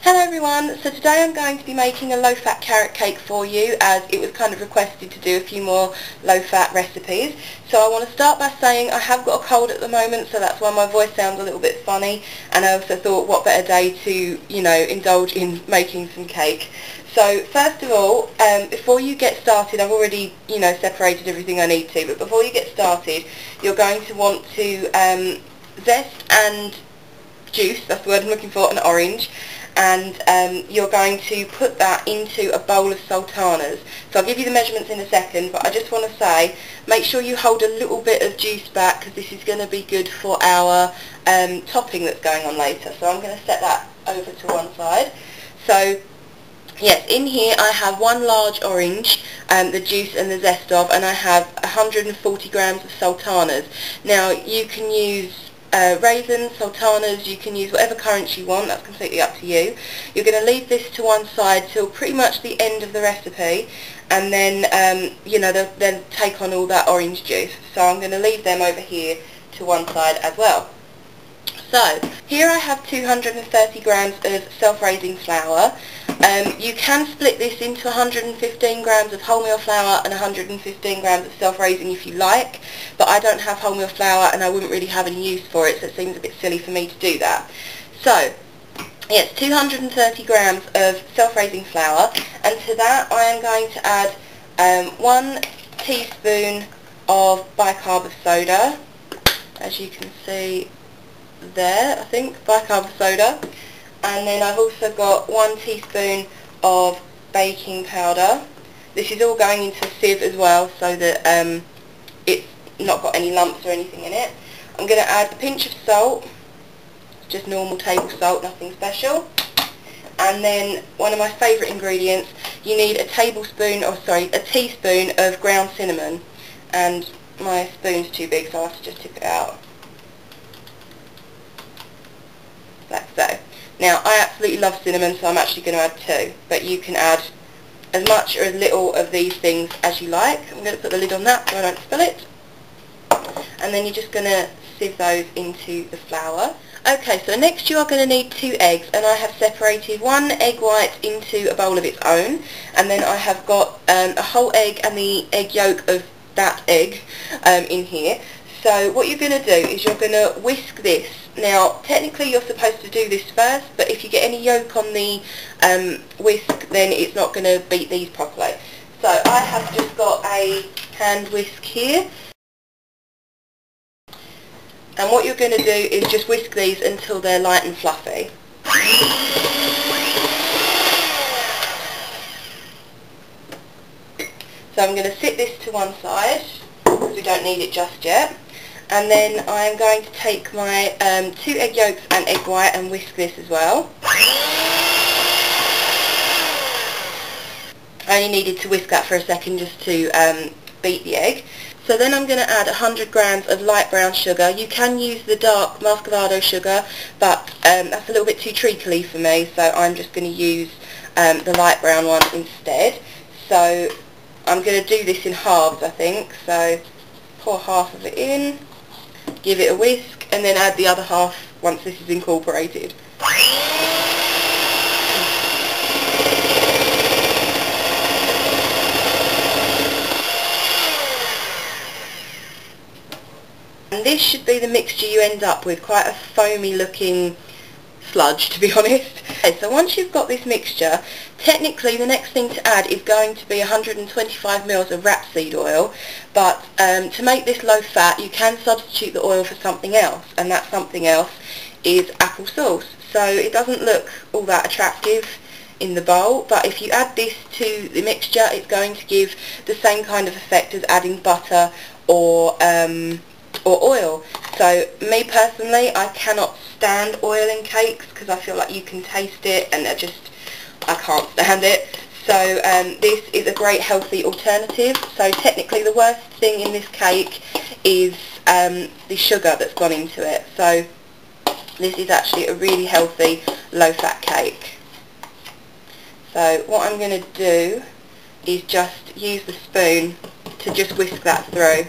Hello everyone, so today I'm going to be making a low-fat carrot cake for you, as it was kind of requested to do a few more low-fat recipes. So I want to start by saying I have got a cold at the moment, so that's why my voice sounds a little bit funny, and I also thought what better day to, indulge in making some cake. So first of all, before you get started, I've already, separated everything I need to, but before you get started, you're going to want to zest and juice, that's the word I'm looking for, an orange, and you're going to put that into a bowl of sultanas. So I'll give you the measurements in a second, but I just want to say, make sure you hold a little bit of juice back, because this is going to be good for our topping that's going on later. So I'm going to set that over to one side. So yes, in here I have one large orange, the juice and the zest of, and I have 140 grams of sultanas. Now you can use raisins, sultanas, you can use whatever currants you want, that's completely up to you. You're going to leave this to one side till pretty much the end of the recipe, and then they'll then take on all that orange juice. So I'm going to leave them over here to one side as well. So here I have 230 grams of self-raising flour. You can split this into 115 grams of wholemeal flour and 115 grams of self-raising if you like, but I don't have wholemeal flour and I wouldn't really have any use for it, so it seems a bit silly for me to do that. So yes, 230 grams of self-raising flour, and to that I am going to add 1 teaspoon of bicarb of soda, as you can see there, I think, bicarb of soda. And then I've also got 1 teaspoon of baking powder. This is all going into a sieve as well, so that it's not got any lumps or anything in it. I'm going to add a pinch of salt, just normal table salt, nothing special. And then one of my favourite ingredients, you need a teaspoon of ground cinnamon. And my spoon's too big, so I'll have to just tip it out. Like so. Now, I absolutely love cinnamon, so I'm actually going to add 2, but you can add as much or as little of these things as you like. I'm going to put the lid on that so I don't spill it. And then you're just going to sieve those into the flour. Okay, so next you are going to need 2 eggs, and I have separated 1 egg white into a bowl of its own, and then I have got a whole egg and the egg yolk of that egg in here. So what you're going to do is you're going to whisk this. Now, technically you're supposed to do this first, but if you get any yolk on the whisk, then it's not going to beat these properly. So I have just got a hand whisk here. And what you're going to do is just whisk these until they're light and fluffy. So I'm going to sit this to one side, because we don't need it just yet. And then I'm going to take my 2 egg yolks and egg white and whisk this as well. I only needed to whisk that for a second just to beat the egg. So then I'm going to add 100 grams of light brown sugar. You can use the dark muscovado sugar, but that's a little bit too treacly for me, so I'm just going to use the light brown one instead. So I'm going to do this in halves, I think. So pour half of it in, give it a whisk, and then add the other half once this is incorporated. And this should be the mixture you end up with, quite a foamy looking sludge, to be honest. Okay, so once you've got this mixture, technically the next thing to add is going to be 125 ml of rapeseed oil, but to make this low fat you can substitute the oil for something else, and that something else is apple sauce. So it doesn't look all that attractive in the bowl, but if you add this to the mixture it's going to give the same kind of effect as adding butter or oil. So me personally, I cannot stand oil in cakes because I feel like you can taste it and I can't stand it. So this is a great healthy alternative. So technically the worst thing in this cake is the sugar that's gone into it. So this is actually a really healthy low fat cake. So what I'm going to do is just use the spoon to just whisk that through,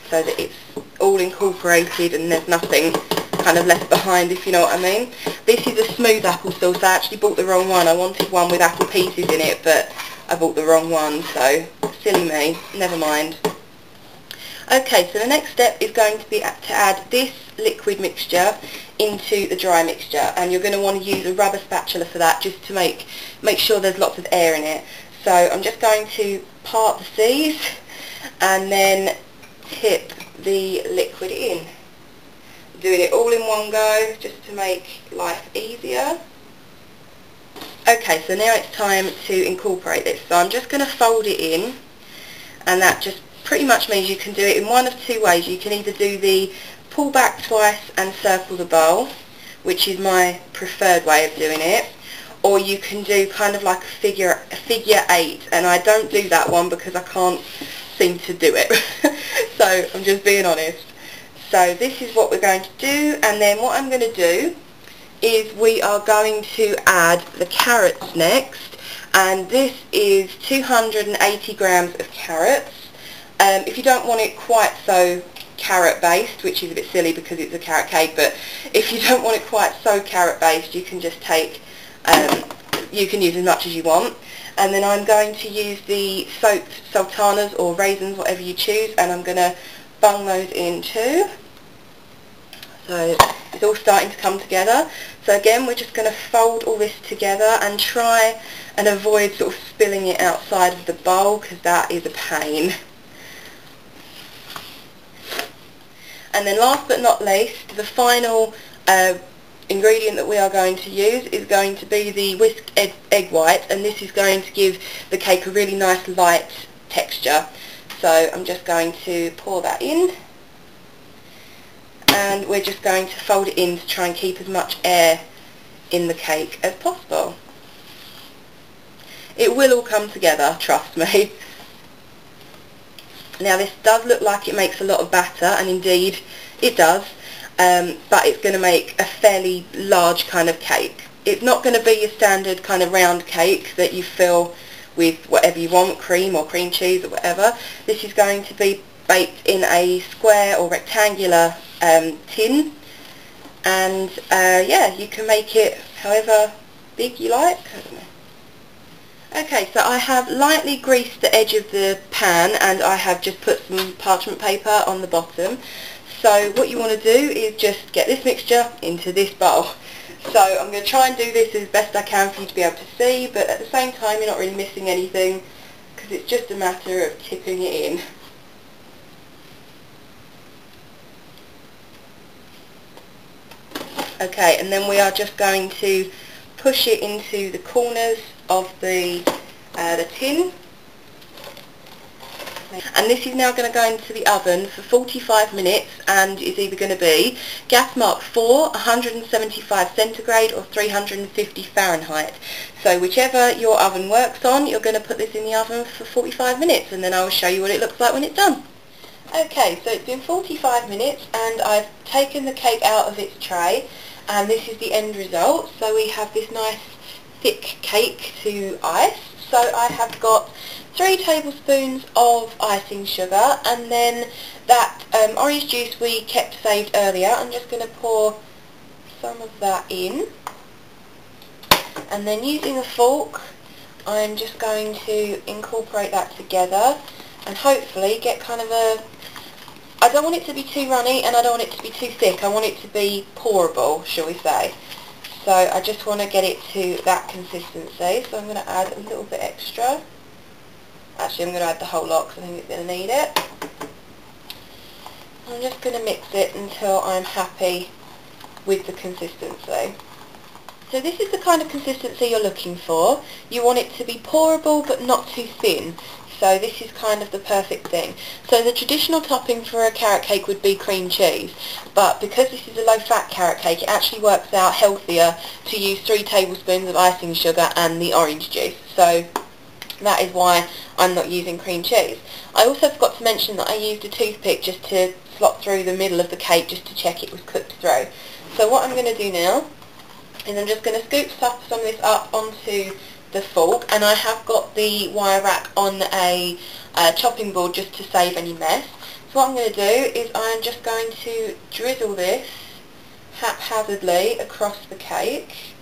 so that it's all incorporated and there's nothing kind of left behind, if you know what I mean. This is a smooth apple sauce. I actually bought the wrong one. I wanted one with apple pieces in it, but I bought the wrong one, so silly me. Never mind. Okay, so the next step is going to be to add this liquid mixture into the dry mixture, and you're going to want to use a rubber spatula for that, just to make sure there's lots of air in it. So I'm just going to part the seas and then tip the liquid in. Doing it all in one go just to make life easier. Okay, so now it's time to incorporate this. So I'm just going to fold it in, and that just pretty much means you can do it in one of two ways. You can either do the pull back twice and circle the bowl, which is my preferred way of doing it, or you can do kind of like a figure 8, and I don't do that one because I can't seem to do it. So I'm just being honest. So this is what we're going to do, and then what I'm going to do is we are going to add the carrots next, and this is 280 grams of carrots. If you don't want it quite so carrot based, which is a bit silly because it's a carrot cake, but if you don't want it quite so carrot based, you can just take, you can use as much as you want. And then I'm going to use the soaked sultanas or raisins, whatever you choose, and I'm going to bung those in too. So it's all starting to come together. So again, we're just going to fold all this together and try and avoid sort of spilling it outside of the bowl, because that is a pain. And then last but not least, the final ingredient that we are going to use is going to be the whisked egg white, and this is going to give the cake a really nice light texture. So I'm just going to pour that in, and we're just going to fold it in to try and keep as much air in the cake as possible. It will all come together, trust me. Now this does look like it makes a lot of batter, and indeed it does, but it's going to make a fairly large kind of cake. It's not going to be your standard kind of round cake that you fill with whatever you want, cream or cream cheese or whatever. This is going to be baked in a square or rectangular tin, and yeah, you can make it however big you like. I don't know. Okay, so I have lightly greased the edge of the pan, and I have just put some parchment paper on the bottom. So what you want to do is just get this mixture into this bowl. So I'm going to try and do this as best I can for you to be able to see, but at the same time you're not really missing anything, because it's just a matter of tipping it in. Okay, and then we are just going to push it into the corners of the tin, and this is now going to go into the oven for 45 minutes, and is either going to be gas mark 4, 175 centigrade or 350 Fahrenheit. So whichever your oven works on, you're going to put this in the oven for 45 minutes, and then I will show you what it looks like when it's done. Okay, so it's been 45 minutes, and I've taken the cake out of its tray, and this is the end result. So we have this nice thick cake to ice. So I have got 3 tablespoons of icing sugar, and then that orange juice we kept saved earlier. I'm just going to pour some of that in, and then using a fork I'm just going to incorporate that together and hopefully get kind of a, I don't want it to be too runny and I don't want it to be too thick. I want it to be pourable, shall we say. So I just want to get it to that consistency, so I'm going to add a little bit extra. Actually, I'm going to add the whole lot because I think it's going to need it. I'm just going to mix it until I'm happy with the consistency. So this is the kind of consistency you're looking for. You want it to be pourable but not too thin. So this is kind of the perfect thing. So the traditional topping for a carrot cake would be cream cheese, but because this is a low-fat carrot cake, it actually works out healthier to use 3 tablespoons of icing sugar and the orange juice. So that is why I'm not using cream cheese. I also forgot to mention that I used a toothpick just to slot through the middle of the cake just to check it was cooked through. So what I'm going to do now is I'm just going to scoop some of this up onto the fork, and I have got the wire rack on a chopping board just to save any mess. So what I'm going to do is I'm just going to drizzle this haphazardly across the cake.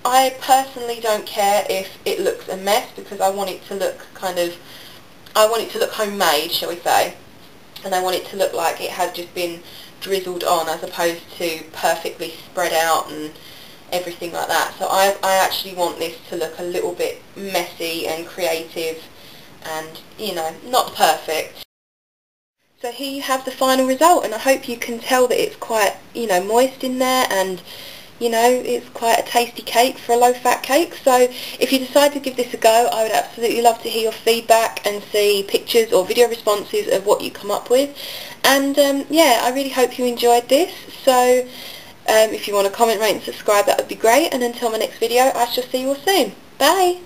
I personally don't care if it looks a mess because I want it to look I want it to look homemade, shall we say, and I want it to look like it has just been drizzled on as opposed to perfectly spread out and everything like that. So I actually want this to look a little bit messy and creative and, you know, not perfect. So here you have the final result, and I hope you can tell that it's quite, you know, moist in there, and you know, it's quite a tasty cake for a low-fat cake. So if you decide to give this a go, I would absolutely love to hear your feedback and see pictures or video responses of what you come up with. And yeah, I really hope you enjoyed this. So if you want to comment, rate and subscribe, that would be great. And until my next video, I shall see you all soon. Bye!